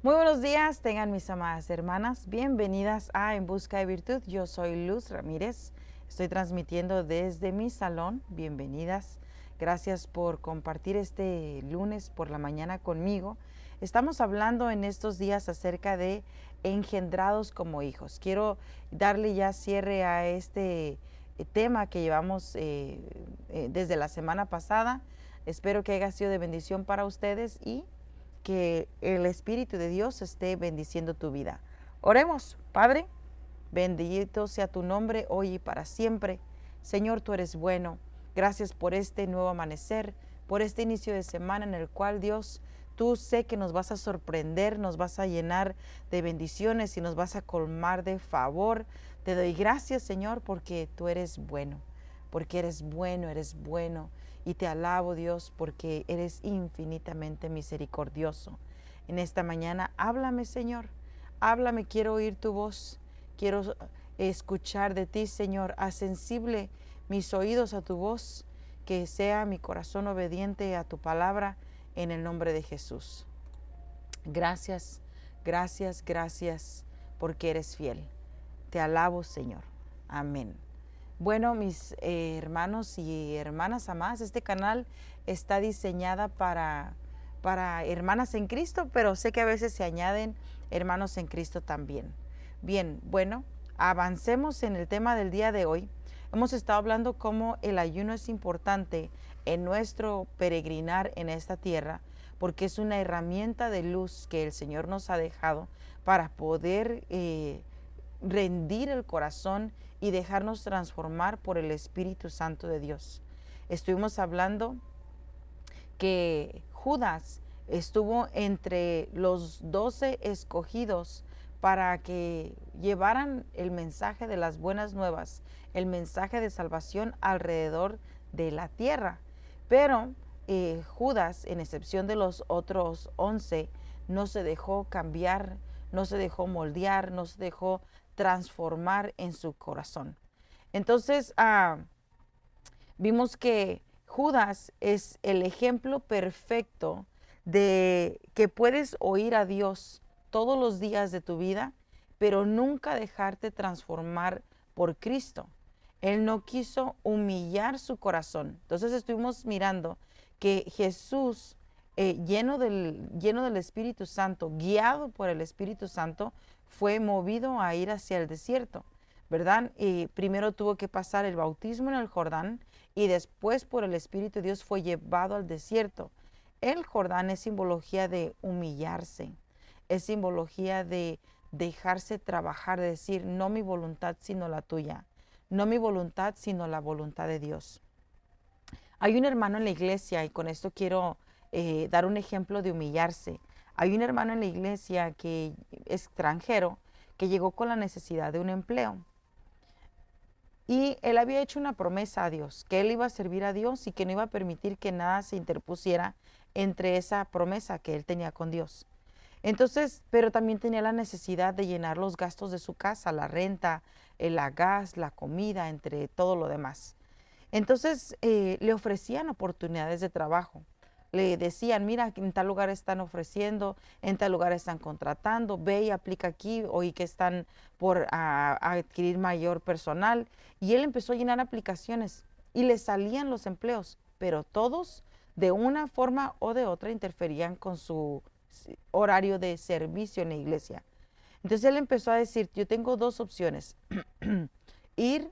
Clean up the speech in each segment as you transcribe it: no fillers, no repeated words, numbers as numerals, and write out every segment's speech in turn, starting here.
Muy buenos días, tengan mis amadas hermanas. Bienvenidas a En Busca de Virtud. Yo soy Luz Ramírez. Estoy transmitiendo desde mi salón. Bienvenidas. Gracias por compartir este lunes por la mañana conmigo. Estamos hablando en estos días acerca de engendrados como hijos. Quiero darle ya cierre a este tema que llevamos desde la semana pasada. Espero que haya sido de bendición para ustedes y que el Espíritu de Dios esté bendiciendo tu vida. Oremos. Padre, bendito sea tu nombre hoy y para siempre. Señor, tú eres bueno. Gracias por este nuevo amanecer, por este inicio de semana en el cual, Dios, tú sé que nos vas a sorprender, nos vas a llenar de bendiciones y nos vas a colmar de favor. Te doy gracias, Señor, porque tú eres bueno, porque eres bueno. Y te alabo, Dios, porque eres infinitamente misericordioso. En esta mañana, háblame, Señor. Háblame, quiero oír tu voz. Quiero escuchar de ti, Señor. Haz sensible mis oídos a tu voz. Que sea mi corazón obediente a tu palabra en el nombre de Jesús. Gracias, gracias, gracias, porque eres fiel. Te alabo, Señor. Amén. Bueno, mis hermanos y hermanas amadas, este canal está diseñada para hermanas en Cristo, pero sé que a veces se añaden hermanos en Cristo también. Bien, bueno, avancemos en el tema del día de hoy. Hemos estado hablando cómo el ayuno es importante en nuestro peregrinar en esta tierra, porque es una herramienta de luz que el Señor nos ha dejado para poder rendir el corazón y dejarnos transformar por el Espíritu Santo de Dios. Estuvimos hablando que Judas estuvo entre los 12 escogidos para que llevaran el mensaje de las buenas nuevas, el mensaje de salvación alrededor de la tierra. Pero Judas, en excepción de los otros 11, no se dejó cambiar, no se dejó moldear, no se dejó transformar en su corazón. Entonces, vimos que Judas es el ejemplo perfecto de que puedes oír a Dios todos los días de tu vida, pero nunca dejarte transformar por Cristo. Él no quiso humillar su corazón. Entonces estuvimos mirando que Jesús, lleno del Espíritu Santo, guiado por el Espíritu Santo, fue movido a ir hacia el desierto, ¿verdad? Y primero tuvo que pasar el bautismo en el Jordán y después por el Espíritu de Dios fue llevado al desierto. El Jordán es simbología de humillarse, es simbología de dejarse trabajar, de decir, no mi voluntad sino la tuya, no mi voluntad sino la voluntad de Dios. Hay un hermano en la iglesia, y con esto quiero dar un ejemplo de humillarse. Hay un hermano en la iglesia que es extranjero, que llegó con la necesidad de un empleo. Y él había hecho una promesa a Dios, que él iba a servir a Dios y que no iba a permitir que nada se interpusiera entre esa promesa que él tenía con Dios. Entonces, pero también tenía la necesidad de llenar los gastos de su casa, la renta, el gas, la comida, entre todo lo demás. Entonces le ofrecían oportunidades de trabajo. Le decían, mira, en tal lugar están ofreciendo, en tal lugar están contratando, ve y aplica aquí, oí que están por adquirir mayor personal. Y él empezó a llenar aplicaciones y le salían los empleos, pero todos de una forma o de otra interferían con su horario de servicio en la iglesia. Entonces él empezó a decir, yo tengo dos opciones, ir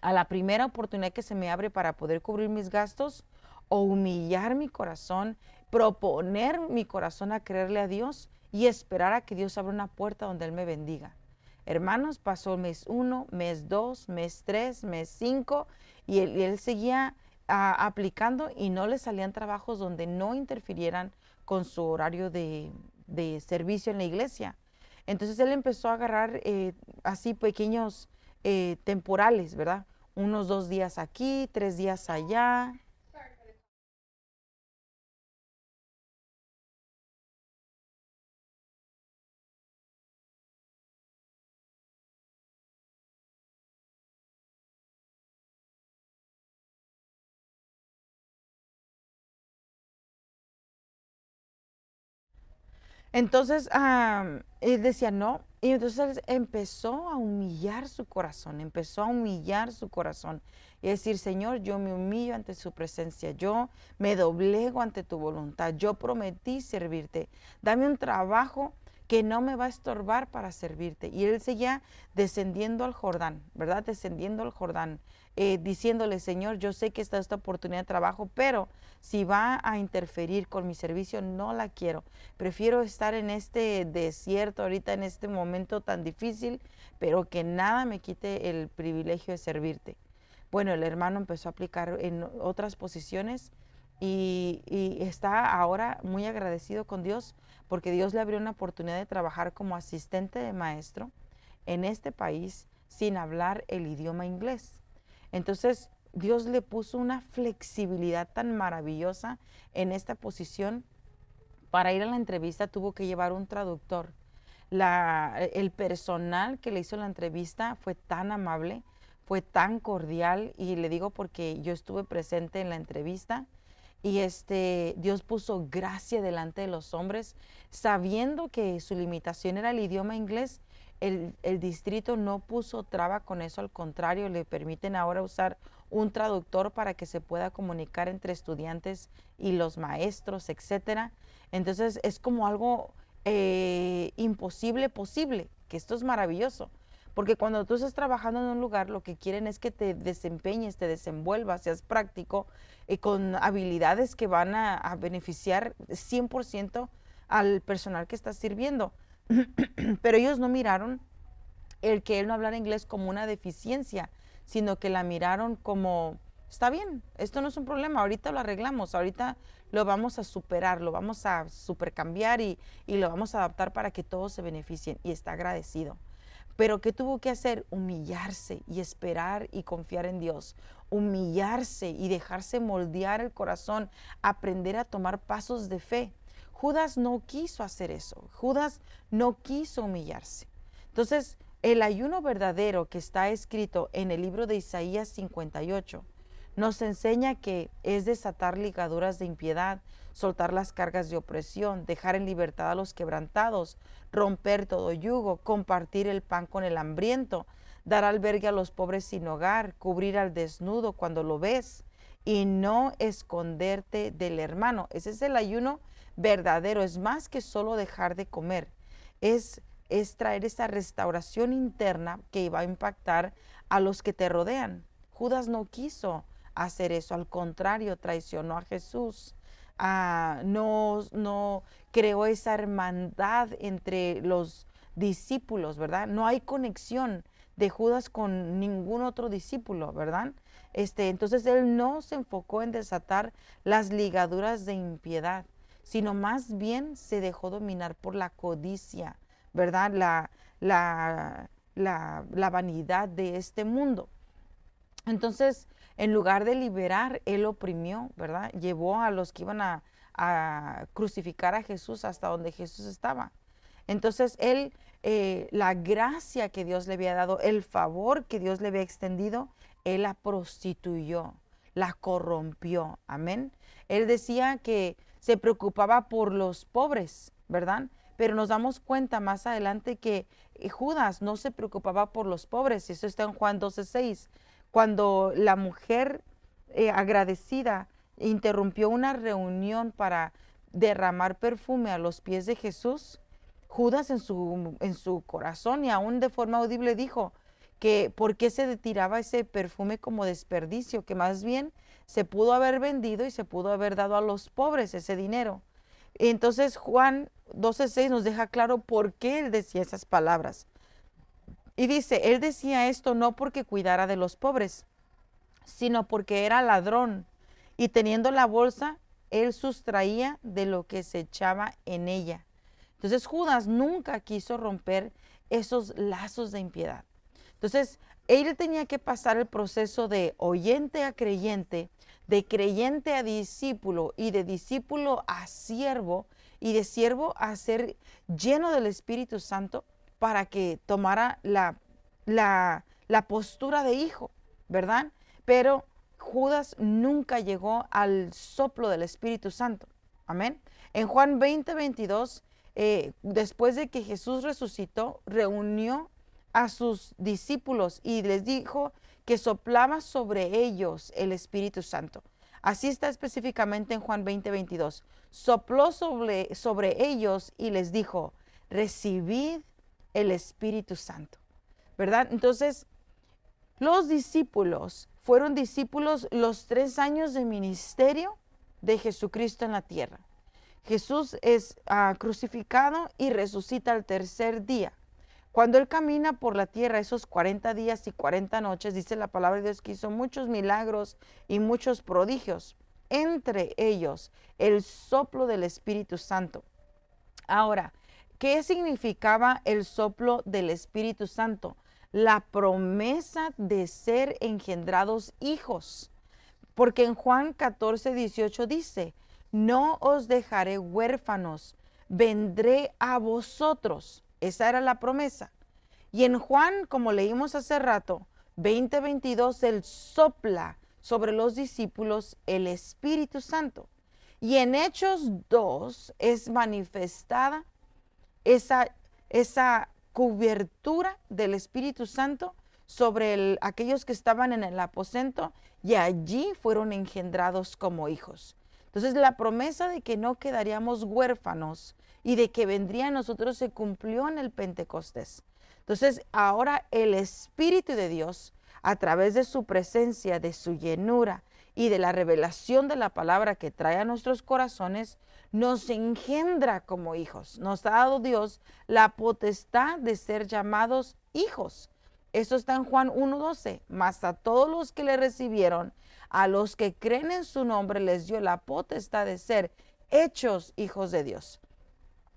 a la primera oportunidad que se me abre para poder cubrir mis gastos o humillar mi corazón, proponer mi corazón a creerle a Dios y esperar a que Dios abra una puerta donde Él me bendiga. Hermanos, pasó el mes 1, mes 2, mes 3, mes 5 y él seguía aplicando y no le salían trabajos donde no interfirieran con su horario de servicio en la iglesia. Entonces él empezó a agarrar así pequeños temporales, ¿verdad? Unos 2 días aquí, 3 días allá. Entonces, él decía no, y entonces él empezó a humillar su corazón, empezó a humillar su corazón y decir, Señor, yo me humillo ante su presencia, yo me doblego ante tu voluntad, yo prometí servirte, dame un trabajo que no me va a estorbar para servirte. Y él seguía descendiendo al Jordán, ¿verdad? Descendiendo al Jordán, diciéndole, Señor, yo sé que está esta oportunidad de trabajo, pero si va a interferir con mi servicio, no la quiero. Prefiero estar en este desierto ahorita, en este momento tan difícil, pero que nada me quite el privilegio de servirte. Bueno, el hermano empezó a aplicar en otras posiciones y está ahora muy agradecido con Dios porque Dios le abrió una oportunidad de trabajar como asistente de maestro en este país sin hablar el idioma inglés. Entonces, Dios le puso una flexibilidad tan maravillosa en esta posición. Para ir a la entrevista tuvo que llevar un traductor. El personal que le hizo la entrevista fue tan amable, fue tan cordial, y le digo porque yo estuve presente en la entrevista, y Dios puso gracia delante de los hombres, sabiendo que su limitación era el idioma inglés. El distrito no puso traba con eso, al contrario, le permiten ahora usar un traductor para que se pueda comunicar entre estudiantes y los maestros, etcétera. Entonces es como algo imposible posible, que esto es maravilloso. Porque cuando tú estás trabajando en un lugar, lo que quieren es que te desempeñes, te desenvuelvas, seas práctico y con habilidades que van a beneficiar 100% al personal que está sirviendo. Pero ellos no miraron el que él no hablara inglés como una deficiencia, sino que la miraron como, está bien, esto no es un problema, ahorita lo arreglamos, ahorita lo vamos a superar, lo vamos a supercambiar y lo vamos a adaptar para que todos se beneficien, y está agradecido. Pero ¿qué tuvo que hacer? Humillarse y esperar y confiar en Dios. Humillarse y dejarse moldear el corazón, aprender a tomar pasos de fe. Judas no quiso hacer eso. Judas no quiso humillarse. Entonces, el ayuno verdadero que está escrito en el libro de Isaías 58 nos enseña que es desatar ligaduras de impiedad, soltar las cargas de opresión, dejar en libertad a los quebrantados, romper todo yugo, compartir el pan con el hambriento, dar albergue a los pobres sin hogar, cubrir al desnudo cuando lo ves y no esconderte del hermano. Ese es el ayuno verdadero, es más que solo dejar de comer, es traer esa restauración interna que va a impactar a los que te rodean. Judas no quiso hacer eso, al contrario, traicionó a Jesús. No creó esa hermandad entre los discípulos, ¿verdad? No hay conexión de Judas con ningún otro discípulo, ¿verdad? Entonces él no se enfocó en desatar las ligaduras de impiedad, sino más bien se dejó dominar por la codicia, ¿verdad? La vanidad de este mundo. Entonces, en lugar de liberar, él oprimió, ¿verdad? Llevó a los que iban a crucificar a Jesús hasta donde Jesús estaba. Entonces, él, la gracia que Dios le había dado, el favor que Dios le había extendido, él la prostituyó, la corrompió. Amén. Él decía que se preocupaba por los pobres, ¿verdad? Pero nos damos cuenta más adelante que Judas no se preocupaba por los pobres. Eso está en Juan 12:6. Cuando la mujer agradecida interrumpió una reunión para derramar perfume a los pies de Jesús, Judas en su corazón y aún de forma audible dijo que por qué se tiraba ese perfume como desperdicio, que más bien se pudo haber vendido y se pudo haber dado a los pobres ese dinero. Entonces Juan 12:6 nos deja claro por qué él decía esas palabras. Y dice, él decía esto no porque cuidara de los pobres, sino porque era ladrón, y teniendo la bolsa, él sustraía de lo que se echaba en ella. Entonces Judas nunca quiso romper esos lazos de impiedad. Entonces, él tenía que pasar el proceso de oyente a creyente, de creyente a discípulo y de discípulo a siervo y de siervo a ser lleno del Espíritu Santo para que tomara la postura de hijo, ¿verdad? Pero Judas nunca llegó al soplo del Espíritu Santo. Amén. En Juan 20:22 después de que Jesús resucitó, reunió a sus discípulos y les dijo que soplaba sobre ellos el Espíritu Santo. Así está específicamente en Juan 20:22. Sopló sobre ellos y les dijo, recibid el Espíritu Santo, ¿verdad? Entonces, los discípulos fueron discípulos los 3 años de ministerio de Jesucristo en la tierra. Jesús es crucificado y resucita al tercer día. Cuando Él camina por la tierra esos 40 días y 40 noches, dice la palabra de Dios que hizo muchos milagros y muchos prodigios, entre ellos el soplo del Espíritu Santo. Ahora, ¿qué significaba el soplo del Espíritu Santo? La promesa de ser engendrados hijos. Porque en Juan 14:18 dice, no os dejaré huérfanos, vendré a vosotros. Esa era la promesa. Y en Juan, como leímos hace rato, 20:22, Él sopla sobre los discípulos el Espíritu Santo. Y en Hechos 2 es manifestada esa cobertura del Espíritu Santo sobre aquellos que estaban en el aposento y allí fueron engendrados como hijos. Entonces la promesa de que no quedaríamos huérfanos y de que vendría a nosotros se cumplió en el Pentecostés. Entonces ahora el Espíritu de Dios, a través de su presencia, de su llenura y de la revelación de la palabra que trae a nuestros corazones, nos engendra como hijos. Nos ha dado Dios la potestad de ser llamados hijos. Eso está en Juan 1:12. Mas a todos los que le recibieron, a los que creen en su nombre, les dio la potestad de ser hechos hijos de Dios.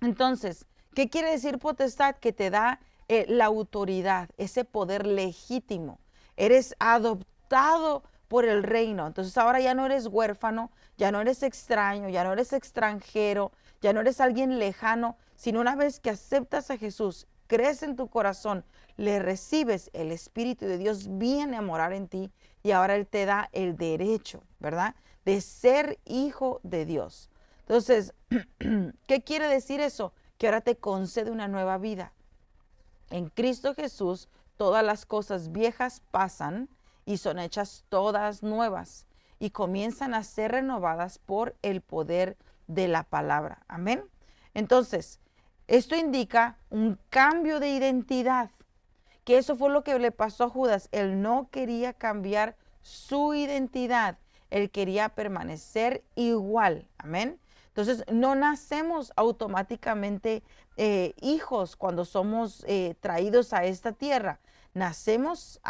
Entonces, ¿qué quiere decir potestad? Que te da la autoridad, ese poder legítimo. Eres adoptado por el reino. Entonces ahora ya no eres huérfano, ya no eres extraño, ya no eres extranjero, ya no eres alguien lejano, sino una vez que aceptas a Jesús, crees en tu corazón, le recibes, el Espíritu de Dios viene a morar en ti y ahora Él te da el derecho, ¿verdad?, de ser hijo de Dios. Entonces, ¿qué quiere decir eso? Que ahora te concede una nueva vida. En Cristo Jesús, todas las cosas viejas pasan y son hechas todas nuevas y comienzan a ser renovadas por el poder de la palabra. Amén. Entonces, esto indica un cambio de identidad, que eso fue lo que le pasó a Judas. Él no quería cambiar su identidad, él quería permanecer igual. Amén. Entonces, no nacemos automáticamente hijos cuando somos traídos a esta tierra. Nacemos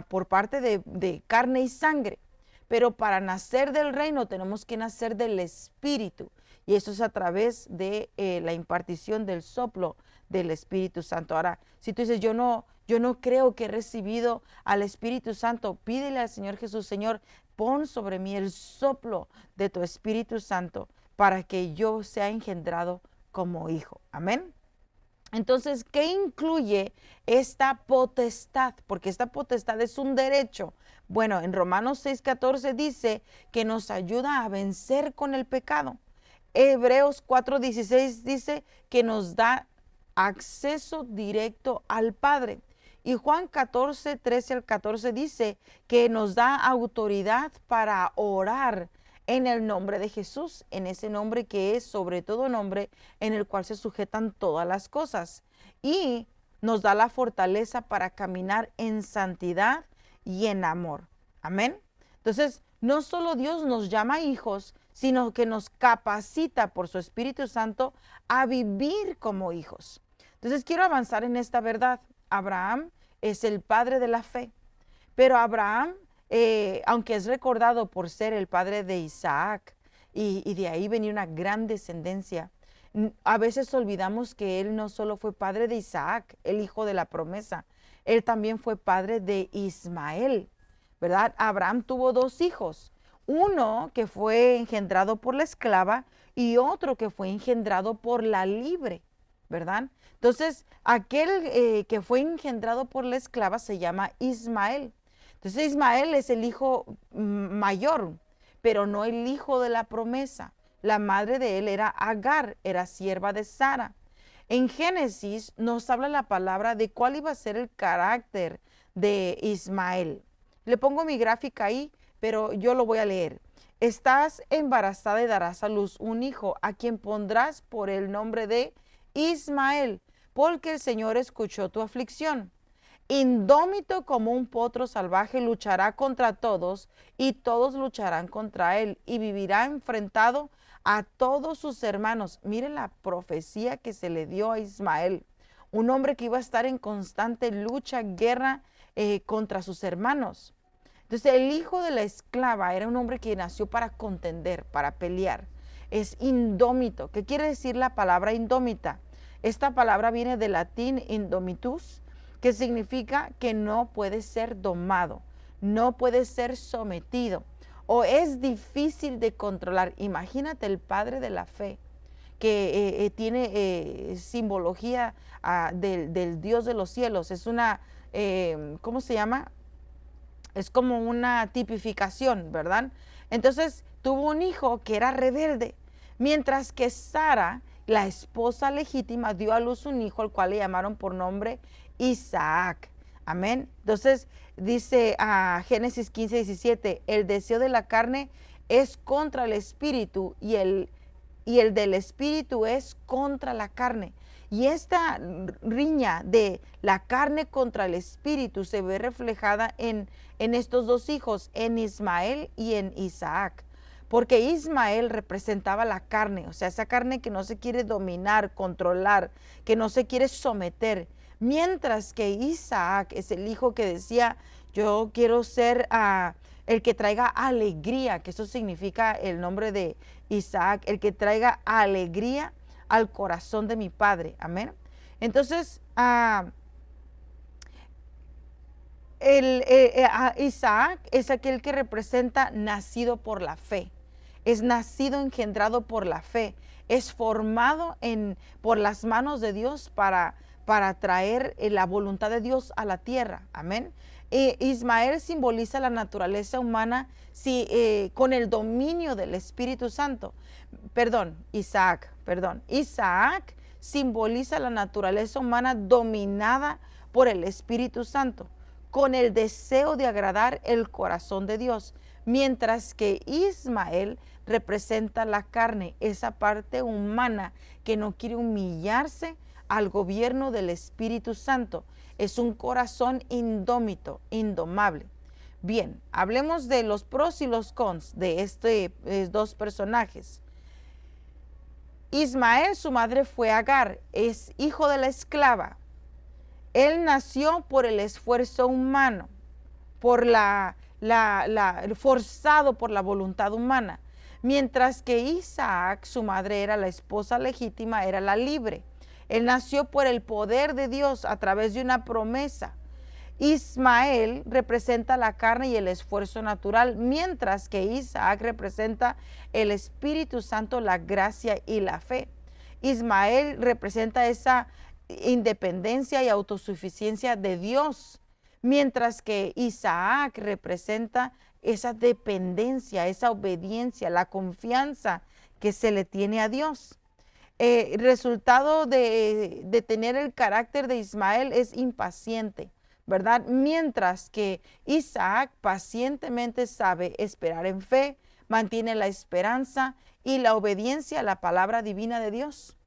por parte de carne y sangre. Pero para nacer del reino tenemos que nacer del Espíritu. Y eso es a través de la impartición del soplo del Espíritu Santo. Ahora, si tú dices, yo no creo que he recibido al Espíritu Santo, pídele al Señor Jesús, Señor, pon sobre mí el soplo de tu Espíritu Santo para que yo sea engendrado como hijo. Amén. Entonces, ¿qué incluye esta potestad? Porque esta potestad es un derecho. Bueno, en Romanos 6:14 dice que nos ayuda a vencer con el pecado. Hebreos 4:16 dice que nos da acceso directo al Padre. Y Juan 14:13-14 dice que nos da autoridad para orar en el nombre de Jesús, en ese nombre que es sobre todo nombre en el cual se sujetan todas las cosas. Y nos da la fortaleza para caminar en santidad y en amor. Amén. Entonces, no solo Dios nos llama hijos, sino que nos capacita por su Espíritu Santo a vivir como hijos. Entonces, quiero avanzar en esta verdad. Abraham es el padre de la fe, pero Abraham, aunque es recordado por ser el padre de Isaac y de ahí venía una gran descendencia, a veces olvidamos que él no solo fue padre de Isaac, el hijo de la promesa, él también fue padre de Ismael, ¿verdad? Abraham tuvo 2 hijos, uno que fue engendrado por la esclava y otro que fue engendrado por la libre, ¿verdad? Entonces, aquel que fue engendrado por la esclava se llama Ismael. Entonces, Ismael es el hijo mayor, pero no el hijo de la promesa. La madre de él era Agar, era sierva de Sara. En Génesis nos habla la palabra de cuál iba a ser el carácter de Ismael. Le pongo mi gráfica ahí, pero yo lo voy a leer. Estás embarazada y darás a luz un hijo, a quien pondrás por el nombre de Ismael, porque el Señor escuchó tu aflicción. Indómito como un potro salvaje, luchará contra todos y todos lucharán contra él y vivirá enfrentado a todos sus hermanos. Mire la profecía que se le dio a Ismael, un hombre que iba a estar en constante lucha, guerra contra sus hermanos. Entonces el hijo de la esclava era un hombre que nació para contender, para pelear. Es indómito. ¿Qué quiere decir la palabra indómita? Esta palabra viene del latín indomitus, que significa que no puede ser domado, no puede ser sometido o es difícil de controlar. Imagínate el padre de la fe que tiene simbología del Dios de los cielos. Es una, ¿cómo se llama? Es como una tipificación, ¿verdad? Entonces tuvo un hijo que era rebelde, mientras que Sara, la esposa legítima, dio a luz un hijo al cual le llamaron por nombre Isaac. Amén. Entonces dice a Génesis 15:17, el deseo de la carne es contra el espíritu y el del espíritu es contra la carne. Y esta riña de la carne contra el espíritu se ve reflejada en estos dos hijos, en Ismael y en Isaac. Porque Ismael representaba la carne, o sea, esa carne que no se quiere dominar, controlar, que no se quiere someter. Mientras que Isaac es el hijo que decía, yo quiero ser el que traiga alegría, que eso significa el nombre de Isaac, el que traiga alegría al corazón de mi padre. Amén. Entonces, Isaac es aquel que representa nacido por la fe. Es nacido, engendrado por la fe. Es formado por las manos de Dios para traer la voluntad de Dios a la tierra. Amén. Ismael simboliza la naturaleza humana con el dominio del Espíritu Santo. Isaac simboliza la naturaleza humana dominada por el Espíritu Santo, con el deseo de agradar el corazón de Dios, mientras que Ismael representa la carne, esa parte humana que no quiere humillarse al gobierno del Espíritu Santo. Es un corazón indómito, indomable. Bien, hablemos de los pros y los cons de estos dos personajes. Ismael, su madre fue Agar, es hijo de la esclava. Él nació por el esfuerzo humano, por forzado por la voluntad humana, mientras que Isaac, su madre, era la esposa legítima, era la libre. Él nació por el poder de Dios a través de una promesa. Ismael representa la carne y el esfuerzo natural, mientras que Isaac representa el Espíritu Santo, la gracia y la fe. Ismael representa esa independencia y autosuficiencia de Dios, mientras que Isaac representa esa dependencia, esa obediencia, la confianza que se le tiene a Dios. Resultado de tener el carácter de Ismael es impaciente, ¿verdad? Mientras que Isaac pacientemente sabe esperar en fe, mantiene la esperanza y la obediencia a la palabra divina de Dios.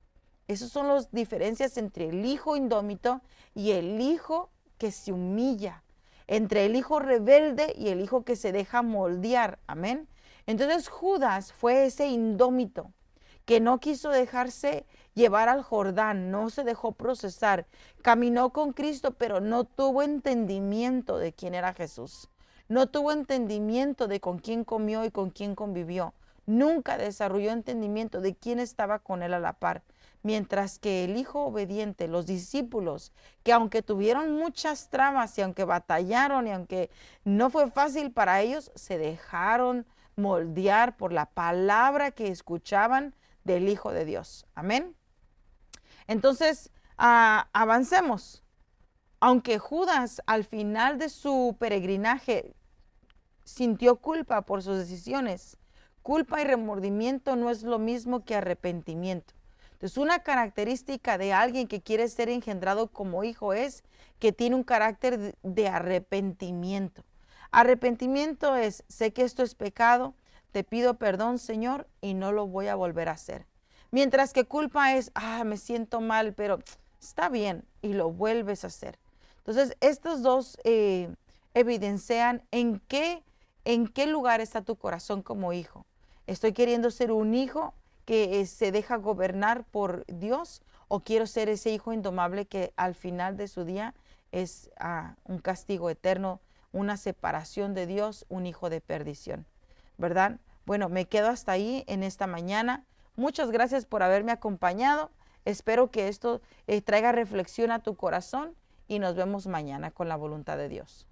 Esas son las diferencias entre el hijo indómito y el hijo que se humilla, entre el hijo rebelde y el hijo que se deja moldear. Amén. Entonces Judas fue ese indómito que no quiso dejarse llevar al Jordán, no se dejó procesar, caminó con Cristo, pero no tuvo entendimiento de quién era Jesús. No tuvo entendimiento de con quién comió y con quién convivió. Nunca desarrolló entendimiento de quién estaba con él a la par. Mientras que el hijo obediente, los discípulos, que aunque tuvieron muchas trabas y aunque batallaron y aunque no fue fácil para ellos, se dejaron moldear por la palabra que escuchaban del Hijo de Dios. Amén. Entonces, avancemos. Aunque Judas al final de su peregrinaje sintió culpa por sus decisiones, Culpa y remordimiento no es lo mismo que arrepentimiento. Entonces, una característica de alguien que quiere ser engendrado como hijo es que tiene un carácter de arrepentimiento. Arrepentimiento es, sé que esto es pecado, te pido perdón, Señor, y no lo voy a volver a hacer. Mientras que culpa es, me siento mal, pero está bien, y lo vuelves a hacer. Entonces, estos dos evidencian en qué lugar está tu corazón como hijo. ¿Estoy queriendo ser un hijo que se deja gobernar por Dios o quiero ser ese hijo indomable que al final de su día es un castigo eterno, una separación de Dios, un hijo de perdición? ¿Verdad? Bueno, me quedo hasta ahí en esta mañana. Muchas gracias por haberme acompañado. Espero que esto traiga reflexión a tu corazón y nos vemos mañana con la voluntad de Dios.